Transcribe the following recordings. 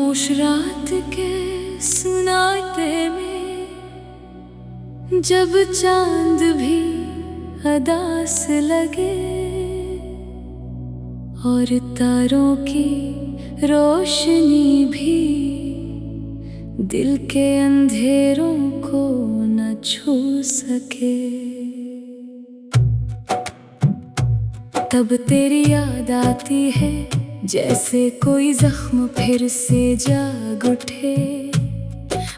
खामोश रात के सुनाते में जब चांद भी अदा से लगे और तारों की रोशनी भी दिल के अंधेरों को न छू सके, तब तेरी याद आती है जैसे कोई जख्म फिर से जाग उठे।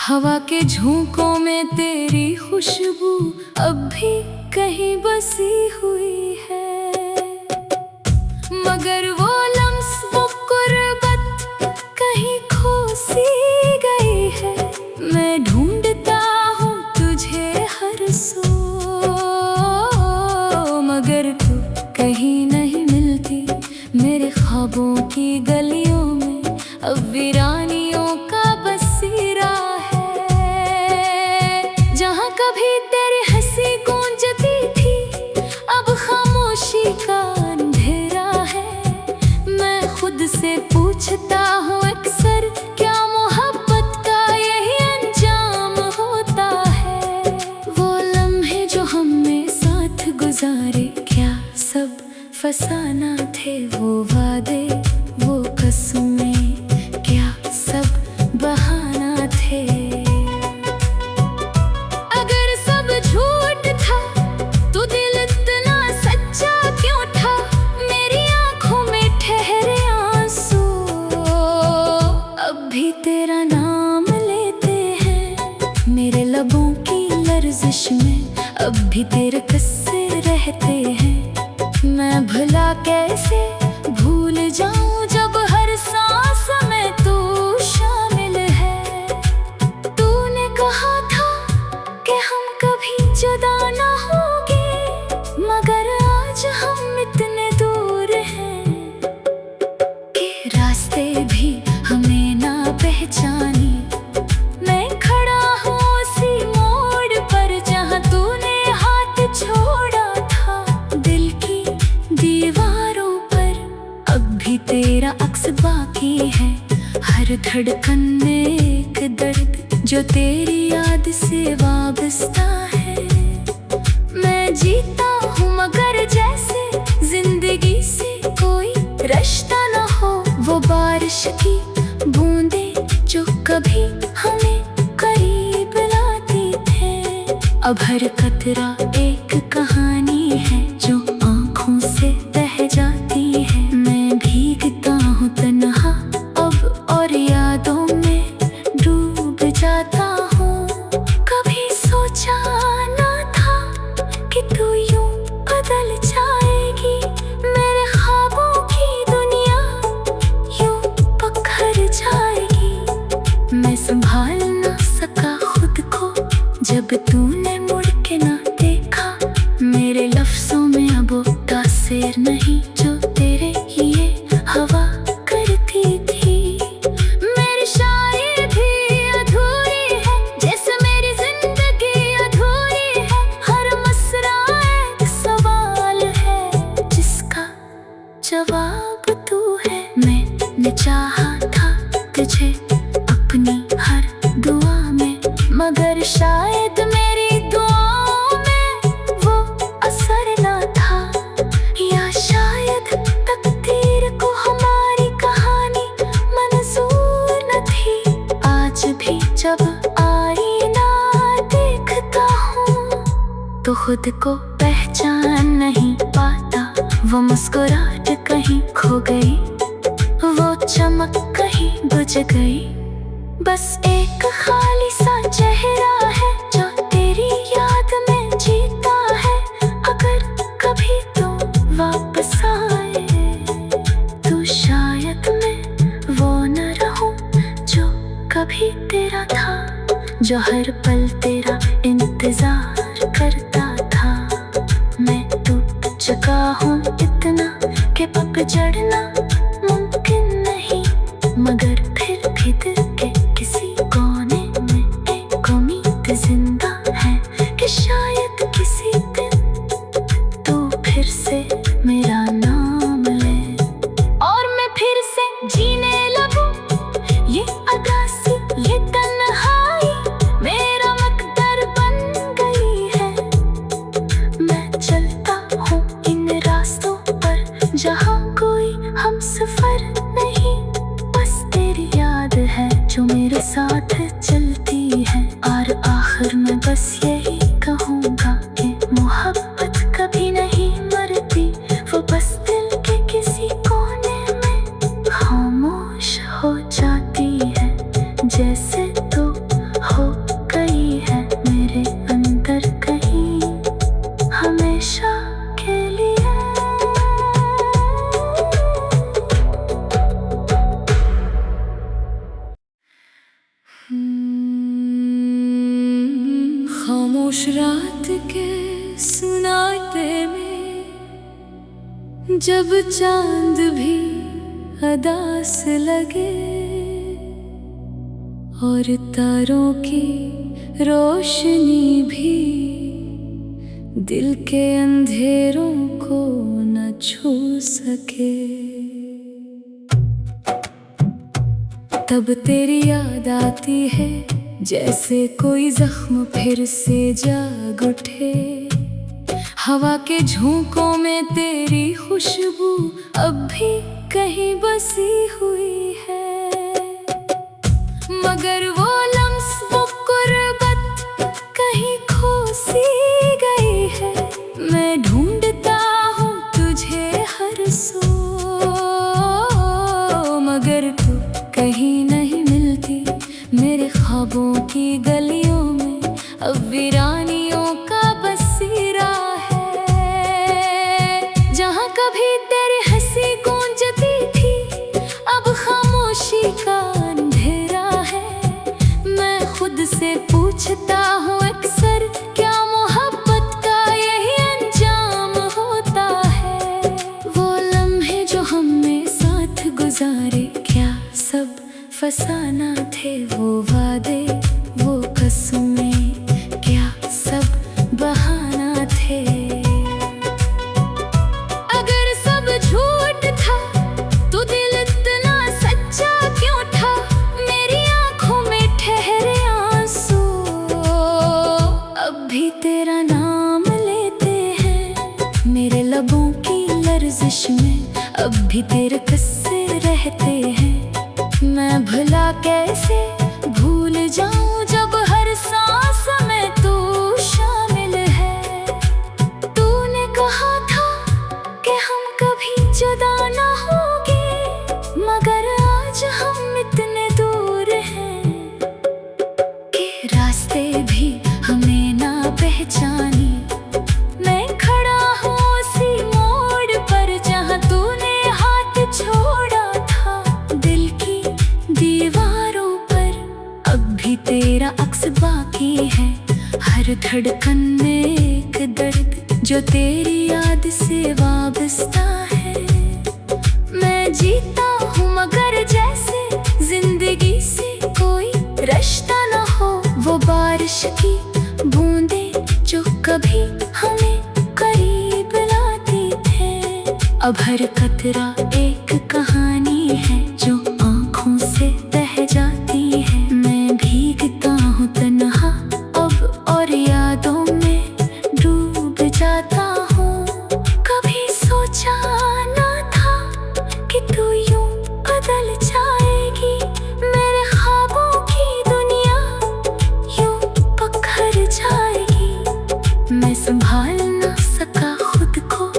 हवा के झोंकों में तेरी खुशबू अब भी कहीं बसी हुई है, मगर वो लम्स वो कुर्बत कहीं खो सी गई है। मैं ढूंढता हूँ तुझे हर सो, मगर तू कहीं नहीं मिलती। मेरे ख्वाबों की गलियों में अब वीरानियों का बसेरा है। जहाँ कभी तेरी हंसी गूंजती थी अब खामोशी का अंधेरा है। मैं खुद से पूछता हूँ अक्सर, क्या मोहब्बत का यही अंजाम होता है? वो लम्हे जो हमने साथ गुजारे, क्या सब फसाना थे? वो वादे वो कसमें, क्या सब बहाना थे? अगर सब झूठ था तो दिल इतना सच्चा क्यों था? मेरी आंखों में ठहरे आंसू अब भी तेरा नाम लेते हैं। मेरे लबों की लर्जिश में अब भी तेरे किस्से रहते हैं। मैं भुला कैसे भूल जाऊं जब हर सांस में तू शामिल है। तूने कहा था कि हम कभी जुदा ना होंगे, मगर आज हम इतने दूर हैं कि रास्ते भी हमें ना पहचाने। मैं खड़ा हूँ उसी मोड़ पर जहाँ तूने हाथ छोड़ा था। दिल की दीवारों पर अब भी तेरा अक्स बाकी है। हर धड़कन में एक दर्द जो तेरी याद से वाबस्ता है। मैं जीता हूँ मगर जैसे जिंदगी से कोई रिश्ता न हो। वो बारिश की बूंदें जो कभी हमें करीब लाती थे, अब हर कतरा एक कहानी है जो आँखों से बह जाती है। मैं भीगता हूँ तन्हा अब और यादों में डूब जाता हूँ। कभी सोचा ना था कि तू यूं बदल जाएगी। मेरे ख्वाबों की दुनिया यूं पखर जाएगी। मैं संभाल ना सका खुद को जब तूने मुड़ के ना देखा। मेरे लफ्जों में अब वो तासीर नहीं जो तेरे ये हवा करती थी। मेरी शायरी भी अधूरी है जैसे मेरी जिंदगी अधूरी है। हर मसरा एक सवाल है जिसका जवाब तू है। मैंने चाहा था तुझे अपनी हर दुआ में, मगर शायद मेरी दुआओं में वो असर ना था। या शायद तकदीर को हमारी कहानी मंजूर न थी। आज भी जब आईना देखता हूँ तो खुद को पहचान नहीं पाता। वो मुस्कुराहट कहीं खो गई, वो चमक कहीं बुझ गई। बस एक खाली सा चेहरा है जो तेरी याद में जीता है। अगर कभी तो वापस आए तो शायद मैं वो न रहूं जो कभी तेरा था, जो हर पल तेरा इंतजार करता था। मैं टूट चुका हूँ इतना कि पकड़ना मुमकिन नहीं, मगर फिर भी दिल के किसी कोने में एक उम्मीद जिंदा है कि शायद किसी दिन तू फिर से मेरा नाम ले और मैं फिर से जीने लगूं ये जब चांद भी अदास लगे और तारों की रोशनी भी दिल के अंधेरों को न छू सके, तब तेरी याद आती है जैसे कोई जख्म फिर से जाग उठे। हवा के झोंकों में तेरी खुशबू अब भी कहीं बसी हुई है, मगर वो लम्स वो कुर्बत कहीं खो सी गई है। मैं ढूंढता हूँ तुझे हर सो, मगर तू कहीं नहीं मिलती। मेरे ख्वाबों की गलियों में अब वीरानियों का बसेरा है। जहाँ कभी तेरी हंसी गूंजती थी अब खामोशी का अंधेरा है। मैं खुद से पूछता हूँ अक्सर, क्या मोहब्बत का यही अंजाम होता है? वो लम्हे जो हमने साथ गुजारे, क्या सब फसाना थे? वो वादे वो कसमें, क्या सब बहाना थे? अगर सब झूठ था तो दिल इतना सच्चा क्यों था? मेरी आंखों में ठहरे आंसू अब भी तेरा नाम लेते हैं। मेरे लबों की लर्जिश में अब भी तेरे किस्से रहते हैं। मैं भुला कैसे भूल जाऊं जब हर सांस में तू शामिल है। तूने कहा था कि हम कभी जुदा ना होंगे, मगर आज हम इतने दूर हैं कि रास्ते भी हमें ना पहचाने। मैं खड़ा हूँ उसी मोड़ पर जहाँ तूने हाथ छोड़ा था। दिल की दीवारों पर अब भी तेरा अक्स बाकी है। हर धड़कन में एक दर्द जो तेरी याद से वाबस्ता है। मैं जीता हूँ मगर जैसे जिंदगी से कोई रिश्ता न हो। वो बारिश की बूंदें जो कभी हमें करीब लाती थे, अब हर कतरा एक कहानी है जो आँखों से बह जाती है। मैं भीगता हूँ तन्हा अब और यादों में डूब जाता हूँ। कभी सोचा ना था कि तू यूं बदल जाएगी। मेरे ख्वाबों की दुनिया यूं पखर जाएगी। मैं संभाल ना सका खुद को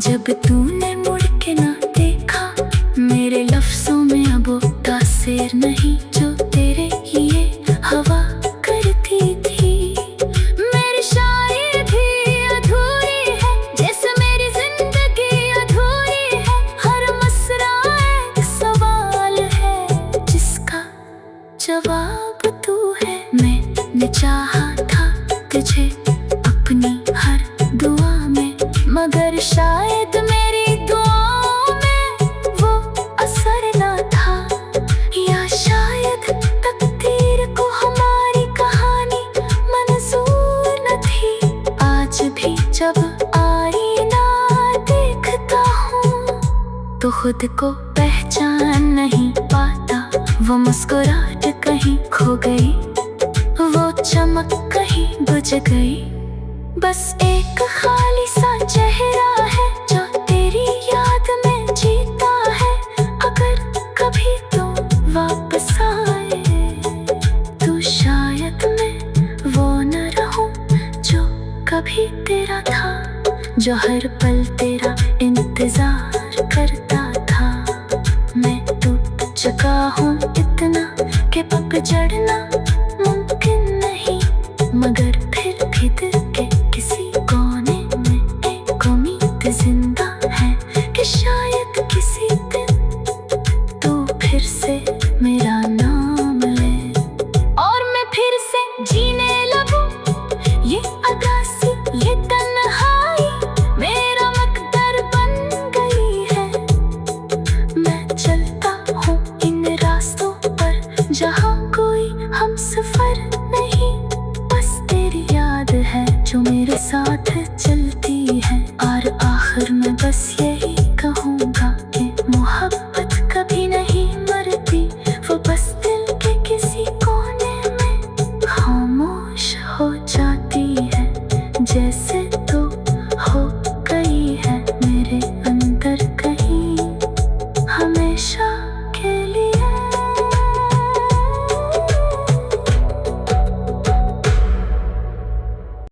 जब तूने मुड़ के ना देखा। मेरे लफ्जों में अब वो तासीर नहीं जो तेरे ये हवा करती थी। मेरी शायरी भी अधूरी है जैसे मेरी जिंदगी अधूरी है। हर मसरा एक सवाल है जिसका जवाब तू है। मैंने चाहा था तुझे अपनी हर दुआ में, मगर शायद मेरी दुआओं में वो असर ना था। या शायद तकदीर को हमारी कहानी मंजूर न थी। आज भी जब आईना देखता हूँ तो खुद को पहचान नहीं पाता। वो मुस्कुराहट कहीं खो गई, वो चमक कहीं बुझ गई। बस एक खाली सा चेहरा है जो तेरी याद में जीता है। अगर कभी तो वापस आए तो शायद मैं वो न रहूं जो कभी तेरा था, जो हर पल